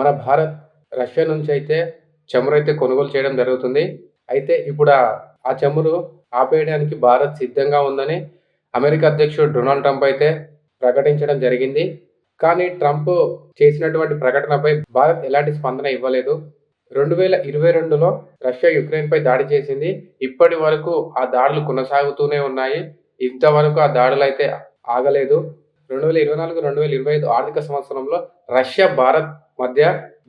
మన భారత్ రష్యా నుంచి అయితే చమురైతే కొనుగోలు చేయడం జరుగుతుంది. అయితే ఇప్పుడు ఆ చమురు ఆపేయడానికి భారత్ సిద్ధంగా ఉందని అమెరికా అధ్యక్షుడు డొనాల్డ్ ట్రంప్ అయితే ప్రకటించడం జరిగింది. కానీ ట్రంప్ చేసినటువంటి ప్రకటనపై భారత్ ఎలాంటి స్పందన ఇవ్వలేదు. 2022లో రష్యా యుక్రెయిన్‌పై దాడి చేసింది. ఇప్పటి వరకు ఆ దాడులు కొనసాగుతూనే ఉన్నాయి. ఇంతవరకు ఆ దాడులైతే ఆగలేదు. 2024, 2025 ఆర్థిక సంవత్సరంలో రష్యా, భారత్ మధ్య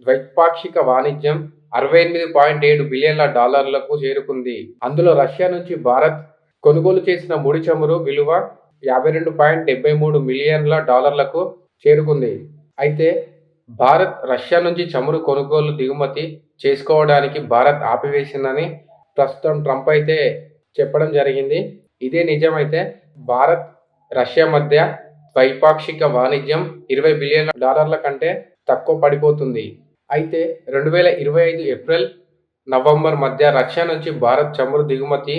ద్వైపాక్షిక వాణిజ్యం $68.7 బిలియన్లకు చేరుకుంది. అందులో రష్యా నుంచి భారత్ కొనుగోలు చేసిన ముడి చమురు విలువ $52.73 మిలియన్లకు చేరుకుంది. అయితే భారత్ రష్యా నుంచి చమురు కొనుగోలు దిగుమతి చేసుకోవడానికి భారత్ ఆపివేసిందని ప్రస్తుతం ట్రంప్ అయితే చెప్పడం జరిగింది. ఇదే నిజమైతే భారత్ రష్యా మధ్య ద్వైపాక్షిక వాణిజ్యం $20 బిలియన్ల కంటే తక్కువ పడిపోతుంది. అయితే 2025 ఏప్రిల్, నవంబర్ మధ్య రష్యా నుంచి భారత్ చమురు దిగుమతి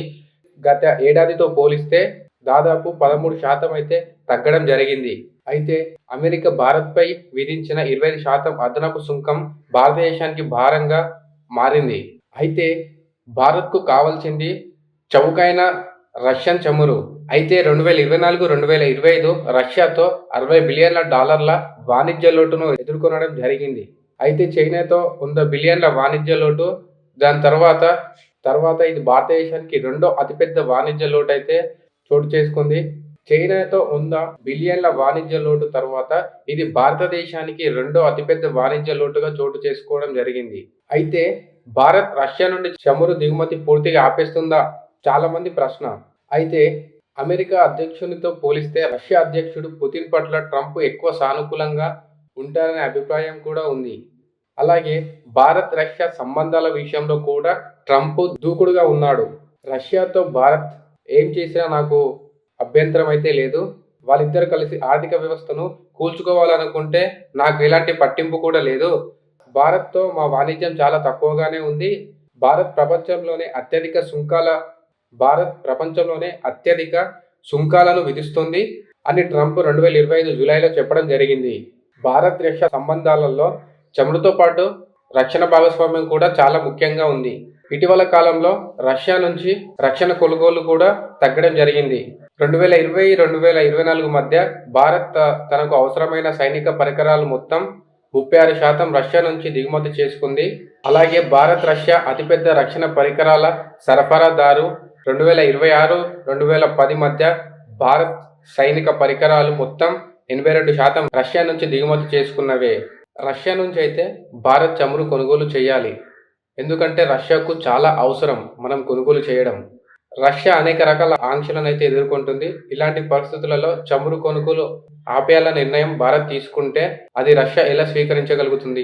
గత ఏడాదితో పోలిస్తే దాదాపు 13% అయితే తగ్గడం జరిగింది. అయితే అమెరికా భారత్పై విధించిన 25% అదనపు సుంకం భారతదేశానికి భారంగా మారింది. అయితే భారత్కు కావాల్సింది చౌకైన రష్యన్ చమురు. అయితే 2024, 2025 రష్యాతో $60 బిలియన్ల వాణిజ్య లోటును ఎదుర్కొనడం జరిగింది. అయితే చైనాతో $100 బిలియన్ల వాణిజ్య లోటు. దాని తర్వాత ఇది భారతదేశానికి రెండో అతిపెద్ద వాణిజ్య లోటు అయితే చోటు చేసుకుంది. చైనాతో $100 బిలియన్ల వాణిజ్య లోటు తర్వాత ఇది భారతదేశానికి రెండో అతిపెద్ద వాణిజ్య లోటుగా చోటు చేసుకోవడం జరిగింది. అయితే భారత్ రష్యా నుండి చమురు దిగుమతి పూర్తిగా ఆపేస్తుందా? చాలా మంది ప్రశ్న. అయితే అమెరికా అధ్యక్షునితో పోలిస్తే రష్యా అధ్యక్షుడు పుతిన్ పట్ల ట్రంప్ ఎక్కువ సానుకూలంగా ఉంటారనే అభిప్రాయం కూడా ఉంది. అలాగే భారత్ రష్యా సంబంధాల విషయంలో కూడా ట్రంప్ దూకుడుగా ఉన్నాడు. రష్యాతో భారత్ ఏం చేసినా నాకు అభ్యంతరం అయితే లేదు. వాళ్ళిద్దరు కలిసి ఆర్థిక వ్యవస్థను కూల్చుకోవాలనుకుంటే నాకు ఎలాంటి పట్టింపు కూడా లేదు. భారత్తో మా వాణిజ్యం చాలా తక్కువగానే ఉంది. భారత్ ప్రపంచంలోనే అత్యధిక సుంకాలను విధిస్తుంది అని ట్రంప్ 2025 జూలైలో చెప్పడం జరిగింది. భారత్ రష్యా సంబంధాలలో చమురుతో పాటు రక్షణ భాగస్వామ్యం కూడా చాలా ముఖ్యంగా ఉంది. ఇటీవల కాలంలో రష్యా నుంచి రక్షణ కొనుగోలు కూడా తగ్గడం జరిగింది. 2020, 2024 మధ్య భారత్ తనకు అవసరమైన సైనిక పరికరాలు మొత్తం 36% రష్యా నుంచి దిగుమతి చేసుకుంది. అలాగే భారత్ రష్యా అతిపెద్ద రక్షణ పరికరాల సరఫరాదారు. 2026, 2010 మధ్య భారత్ సైనిక పరికరాలు మొత్తం 82% రష్యా నుంచి దిగుమతి చేసుకున్నవే. రష్యా నుంచి అయితే భారత్ చమురు కొనుగోలు చేయాలి. ఎందుకంటే రష్యాకు చాలా అవసరం మనం కొనుగోలు చేయడం. రష్యా అనేక రకాల ఆంక్షలను అయితే ఎదుర్కొంటుంది. ఇలాంటి పరిస్థితులలో చమురు కొనుగోలు ఆపేయాల నిర్ణయం భారత్ తీసుకుంటే అది రష్యా ఎలా స్వీకరించగలుగుతుంది?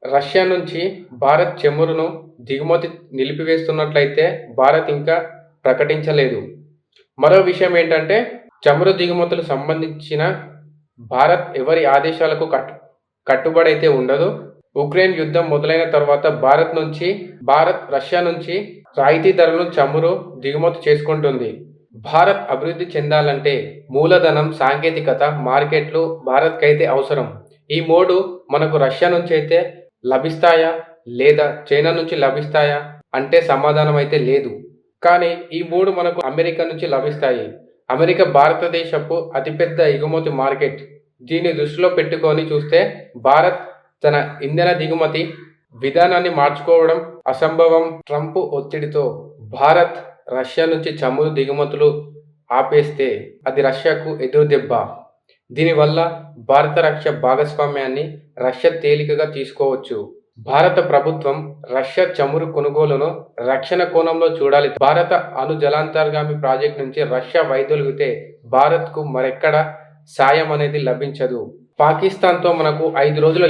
రష్యా నుంచి భారత్ చమురును దిగుమతి నిలిపివేస్తున్నట్లయితే భారత్ ఇంకా ప్రకటించలేదు. మరో విషయం ఏంటంటే చమురు దిగుమతులు సంబంధించిన భారత్ ఎవరి ఆదేశాలకు కట్టుబడి అయితే ఉండదు. ఉక్రెయిన్ యుద్ధం మొదలైన తర్వాత భారత్ రష్యా నుంచి రాయితీ ధరలను చమురు దిగుమతి చేసుకుంటుంది. భారత్ అభివృద్ధి చెందాలంటే మూలధనం, సాంకేతికత, మార్కెట్లు భారత్కైతే అవసరం. ఈ మూడు మనకు రష్యా నుంచి అయితే లభిస్తాయా లేదా చైనా నుంచి లభిస్తాయా అంటే సమాధానం అయితే లేదు. కానీ ఈ మూడు మనకు అమెరికా నుంచి లభిస్తాయి. అమెరికా భారతదేశపు అతిపెద్ద ఎగుమతి మార్కెట్. దీన్ని దృష్టిలో పెట్టుకొని చూస్తే భారత్ తన ఇంధన దిగుమతి విధానాన్ని మార్చుకోవడం అసంభవం. ట్రంప్ ఒత్తిడితో భారత్ రష్యా నుంచి చమురు దిగుమతులు ఆపేస్తే అది రష్యాకు ఎదురు దెబ్బ. దీనివల్ల భారత రక్షణ భాగస్వామ్యాన్ని రష్యా తేలికగా తీసుకోవచ్చు. భారత ప్రభుత్వం రష్యా చమురు కొనుగోలును రక్షణ కోణంలో చూడాలి. భారత అణు జలాంతర్గామి ప్రాజెక్టు నుంచి రష్యా వైదొలిగితే భారత్కు మరెక్కడ సాయం అనేది లభించదు. పాకిస్తాన్తో మనకు 5 రోజుల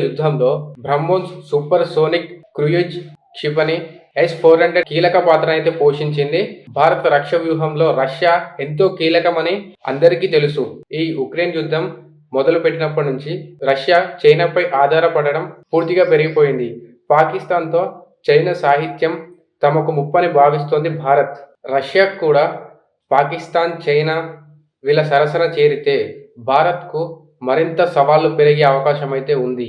యుద్ధంలో బ్రహ్మోస్ సూపర్ సోనిక్ క్రూయిజ్ క్షిపణి S-400 కీలక పాత్ర అయితే పోషించింది. భారత రక్షణ వ్యూహంలో రష్యా ఎంతో కీలకమని అందరికీ తెలుసు. ఈ ఉక్రెయిన్ యుద్ధం మొదలు పెట్టినప్పటి నుంచి రష్యా చైనాపై ఆధారపడడం పూర్తిగా పెరిగిపోయింది. పాకిస్తాన్తో చైనా సాహిత్యం తమకు ముప్పని భావిస్తోంది భారత్. రష్యా కూడా పాకిస్తాన్, చైనా వీళ్ళ సరసన చేరితే భారత్కు మరింత సవాళ్లు పెరిగే అవకాశం అయితే ఉంది.